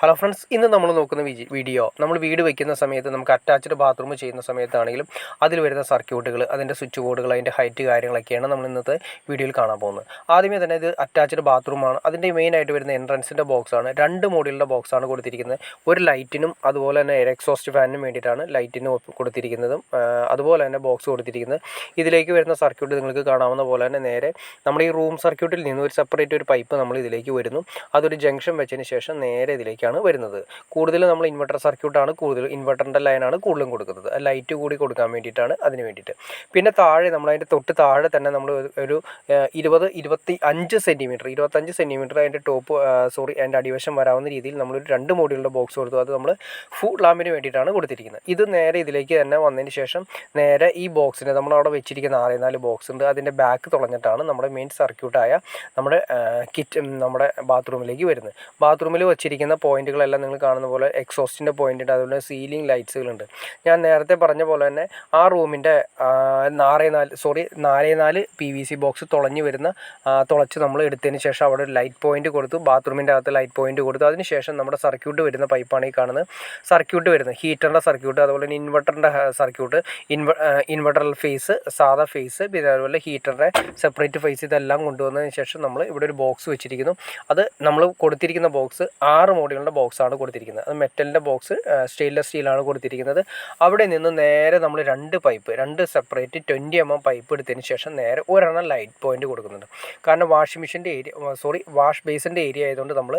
Hello friends, ഇന്ന് നമ്മൾ നോക്കുന്ന വീഡിയോ നമ്മൾ വീട് വയ്ക്കുന്ന സമയത്ത് നമുക്ക് അറ്റാച്ച്ഡ് ബാത്റൂം ചെയ്യുന്ന സമയത്താണെങ്കിലും അതിൽ വരുന്ന സർക്യൂട്ടുകൾ, അതിൻ്റെ സ്വിച്ച് ബോർഡുകൾ, അതിൻ്റെ ഹൈറ്റ് കാര്യങ്ങളൊക്കെയാണ് നമ്മൾ ഇന്നത്തെ വീഡിയോയിൽ കാണാൻ പോകുന്നത്. ആദ്യമേ തന്നെ ഇത് അറ്റാച്ച്ഡ് ബാത്റൂമാണ്. അതിൻ്റെ മെയിനായിട്ട് വരുന്ന എൻട്രൻസിൻ്റെ ബോക്സാണ്. 2 മോഡലിൻ്റെ ബോക്സാണ് കൊടുത്തിരിക്കുന്നത്. ഒരു ലൈറ്റിനും അതുപോലെ തന്നെ എയർ എക്സോസ്റ്റ് ഫാനിനും വേണ്ടിയിട്ടാണ് ലൈറ്റിന് കൊടുത്തിരിക്കുന്നതും അതുപോലെ തന്നെ ബോക്സ് കൊടുത്തിരിക്കുന്നത്. ഇതിലേക്ക് വരുന്ന സർക്യൂട്ട് നിങ്ങൾക്ക് കാണാവുന്ന പോലെ തന്നെ നേരെ നമ്മൾ ഈ റൂം സർക്യൂട്ടിൽ നിന്ന് ഒരു സെപ്പറേറ്റ് ഒരു പൈപ്പ് നമ്മൾ ഇതിലേക്ക് വരുന്നു. അതൊരു ജംഗ്ഷൻ വെച്ചതിന് ശേഷം നേരെ ഇതിലേക്കാണ് വരുന്നത്. കൂടുതലും നമ്മൾ ഇൻവെർട്ടർ സർക്യൂട്ടാണ് ഇൻവെർട്ടറിൻ്റെ ലൈനാണ് കൂടുതലും കൊടുക്കുന്നത്. ലൈറ്റ് കൂടി കൊടുക്കാൻ വേണ്ടിയിട്ടാണ്, അതിന് വേണ്ടിയിട്ട്. പിന്നെ താഴെ നമ്മളതിൻ്റെ തൊട്ട് താഴെ തന്നെ നമ്മൾ ഒരു 25 സെൻറ്റിമീറ്റർ അതിൻ്റെ അതിൻ്റെ അടിവശം വരാവുന്ന രീതിയിൽ നമ്മളൊരു 2 മോഡ്യൂളിൻ്റെ ബോക്സ് കൊടുത്തു. അത് നമ്മൾ ഫുൾ ലാമ്പിന് വേണ്ടിയിട്ടാണ് കൊടുത്തിരിക്കുന്നത്. ഇത് നേരെ ഇതിലേക്ക് തന്നെ വന്നതിന് ശേഷം നേരെ ഈ ബോക്സിന് നമ്മളവിടെ വെച്ചിരിക്കുന്ന 6-4 ബോക്സ് ഉണ്ട്. അതിൻ്റെ ബാക്ക് തുളഞ്ഞിട്ടാണ് നമ്മുടെ മെയിൻ സർക്യൂട്ടായ നമ്മുടെ നമ്മുടെ ബാത്റൂമിലേക്ക് വരുന്നത്. ബാത്റൂമിൽ വെച്ചിരിക്കുന്ന പോയിന്റുകളെല്ലാം നിങ്ങൾ കാണുന്ന പോലെ എക്സോസ്റ്റിൻ്റെ പോയിൻ്റ് ഉണ്ട്, അതുപോലെ സീലിംഗ് ലൈറ്റ്സുകളുണ്ട്. ഞാൻ നേരത്തെ പറഞ്ഞ പോലെ തന്നെ ആ റൂമിൻ്റെ 4x4 PVC ബോക്സ് തുളച്ച് നമ്മൾ എടുത്തതിന് ശേഷം അവിടെ ഒരു ലൈറ്റ് പോയിന്റ് കൊടുത്തു. ബാത്റൂമിൻ്റെ അകത്ത് ലൈറ്റ് പോയിന്റ് കൊടുത്തു. അതിനുശേഷം നമ്മുടെ സർക്യൂട്ട് വരുന്ന പൈപ്പാണ് ഈ കാണുന്നത്. സർക്യൂട്ട് വരുന്നത് ഹീറ്ററിൻ്റെ സർക്യൂട്ട്, അതുപോലെ തന്നെ ഇൻവെർട്ടറിൻ്റെ സർക്യൂട്ട്, ഇൻവെർട്ടർ ഫേസ്, സാധാ ഫേസ്, പിന്നെ അതുപോലെ ഹീറ്ററിൻ്റെ സെപ്പറേറ്റ് ഫേസ്, ഇതെല്ലാം കൊണ്ടുവന്നതിന് ശേഷം നമ്മൾ ഇവിടെ ഒരു ബോക്സ് വെച്ചിരിക്കുന്നു. അത് നമ്മൾ കൊടുത്തിരിക്കുന്ന ബോക്സ് 6 മോഡുകളുടെ ബോക്സാണ് കൊടുത്തിരിക്കുന്നത്. അത് മെറ്റലിൻ്റെ ബോക്സ്, സ്റ്റെയിൻലെസ് സ്റ്റീലാണ് കൊടുത്തിരിക്കുന്നത്. അവിടെ നിന്ന് നേരെ നമ്മൾ 2 സെപ്പറേറ്റ് 20 mm പൈപ്പ് എടുത്തതിന് ശേഷം നേരെ ഒരെണ്ണം ലൈറ്റ് പോയിന്റ് കൊടുക്കുന്നുണ്ട്. കാരണം വാഷ് ബേസിൻ്റെ ഏരിയ ആയതുകൊണ്ട് നമ്മൾ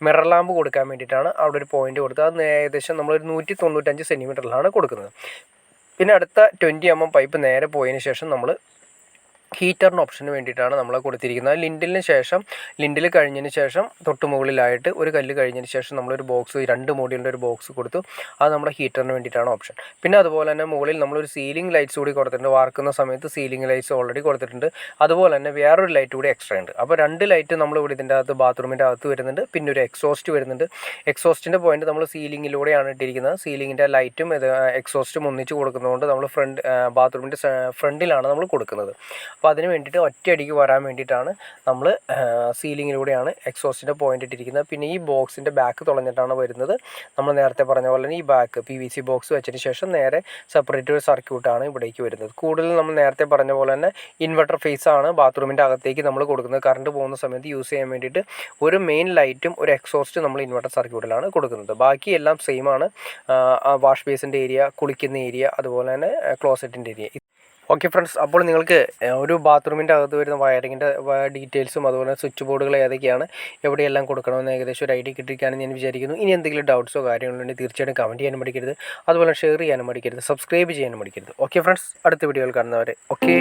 മിറർ ലാമ്പ് കൊടുക്കാൻ വേണ്ടിയിട്ടാണ് അവിടെ ഒരു പോയിന്റ് കൊടുത്തത്. അത് ഏകദേശം നമ്മളൊരു 195 സെൻറ്റിമീറ്ററിലാണ് കൊടുക്കുന്നത്. പിന്നെ അടുത്ത 20 mm പൈപ്പ് നേരെ പോയതിന് ശേഷം നമ്മൾ ഹീറ്ററിന് ഓപ്ഷന് വേണ്ടിയിട്ടാണ് നമ്മൾ കൊടുത്തിരിക്കുന്നത്. ലിൻഡിൽ കഴിഞ്ഞതിന് ശേഷം തൊട്ട് മുകളിലായിട്ട് ഒരു കല്ല് കഴിഞ്ഞതിന് ശേഷം നമ്മളൊരു ബോക്സ്, 2 മോഡ്യൂളിൻ്റെ ഒരു ബോക്സ് കൊടുത്തു. അത് നമ്മുടെ ഹീറ്ററിന് വേണ്ടിയിട്ടാണ് ഓപ്ഷൻ. പിന്നെ അതുപോലെ തന്നെ മുകളിൽ നമ്മളൊരു സീലിംഗ് ലൈറ്റ്സ് കൂടി കൊടുത്തിട്ടുണ്ട്. വാർക്കുന്ന സമയത്ത് സീലിംഗ് ലൈറ്റ്സ് ഓൾറെഡി കൊടുത്തിട്ടുണ്ട്. അതുപോലെ തന്നെ വേറൊരു ലൈറ്റ് കൂടി എക്സ്ട്രാ ഉണ്ട്. അപ്പോൾ 2 ലൈറ്റ് നമ്മൾ ഇവിടെ ഇതിൻ്റെ അകത്ത് ബാത്റൂമിൻ്റെ അകത്ത് വരുന്നുണ്ട്. പിന്നെ ഒരു എക്സോസ്റ്റ് വരുന്നുണ്ട്. എക്സോസ്റ്റിൻ്റെ പോയിന്റ് നമ്മൾ സീലിങ്ങിലൂടെയാണ് ഇട്ടിരിക്കുന്നത്. സീലിങ്ങിൻ്റെ ലൈറ്റും എക്സോസ്റ്റും ഒന്നിച്ച് കൊടുക്കുന്നതുകൊണ്ട് നമ്മൾ ബാത്റൂമിൻ്റെ ഫ്രണ്ടിലാണ് നമ്മൾ കൊടുക്കുന്നത്. അപ്പോൾ അതിന് വേണ്ടിയിട്ട് ഒറ്റയടിക്ക് വരാൻ വേണ്ടിയിട്ടാണ് നമ്മൾ സീലിങ്ങിലൂടെയാണ് എക്സോസ്റ്റിൻ്റെ പോയിന്റ് ഇട്ടിരിക്കുന്നത്. പിന്നെ ഈ ബോക്സിൻ്റെ ബാക്ക് തുളഞ്ഞിട്ടാണ് വരുന്നത്. നമ്മൾ നേരത്തെ പറഞ്ഞ പോലെ തന്നെ ഈ ബാക്ക് PVC ബോക്സ് വെച്ചതിന് ശേഷം നേരെ സെപ്പറേറ്റ് ഒരു സർക്യൂട്ടാണ് ഇവിടേക്ക് വരുന്നത്. കൂടുതലും നമ്മൾ നേരത്തെ പറഞ്ഞ പോലെ തന്നെ ഇൻവെർട്ടർ ഫേസ് ആണ് ബാത്റൂമിൻ്റെ അകത്തേക്ക് നമ്മൾ കൊടുക്കുന്നത്. കറണ്ട് പോകുന്ന സമയത്ത് യൂസ് ചെയ്യാൻ വേണ്ടിയിട്ട് ഒരു മെയിൻ ലൈറ്റും ഒരു എക്സോസ്റ്റ് നമ്മൾ ഇൻവെർട്ടർ സർക്യൂട്ടിലാണ് കൊടുക്കുന്നത്. ബാക്കിയെല്ലാം സെയിം ആണ്. വാഷ് ബേസിൻ്റെ ഏരിയ, കുളിക്കുന്ന ഏരിയ, അതുപോലെ തന്നെ ക്ലോസറ്റിൻ്റെ ഏരിയ. ഓക്കെ ഫ്രണ്ട്സ്, അപ്പോൾ നിങ്ങൾക്ക് ഒരു ബാത്റൂമിൻ്റെ അകത്ത് വരുന്ന വയറിങ്ങിൻ്റെ ഡീറ്റെയിൽസും അതുപോലെ സ്വിച്ച് ബോർഡുകൾ ഏതൊക്കെയാണ്, എവിടെയെല്ലാം കൊടുക്കണമെന്ന് ഏകദേശം ഒരു ഐഡിയ കിട്ടിയിരിക്കുകയാണെന്ന് ഞാൻ വിചാരിക്കുന്നു. ഇനി എന്തെങ്കിലും ഡൗട്ട്സോ കാര്യങ്ങളോ ഉണ്ടെങ്കിൽ തീർച്ചയായിട്ടും കമൻറ്റ് ചെയ്യാനും മടിക്കരുത്. അതുപോലെ ഷെയർ ചെയ്യാനും മടിക്കരുത്. സബ്സ്ക്രൈബ് ചെയ്യാനും മടിക്കരുത്. ഓക്കെ ഫ്രണ്ട്സ്, അടുത്ത വീഡിയോയിൽ കാണുന്നവരെ ഓക്കെ.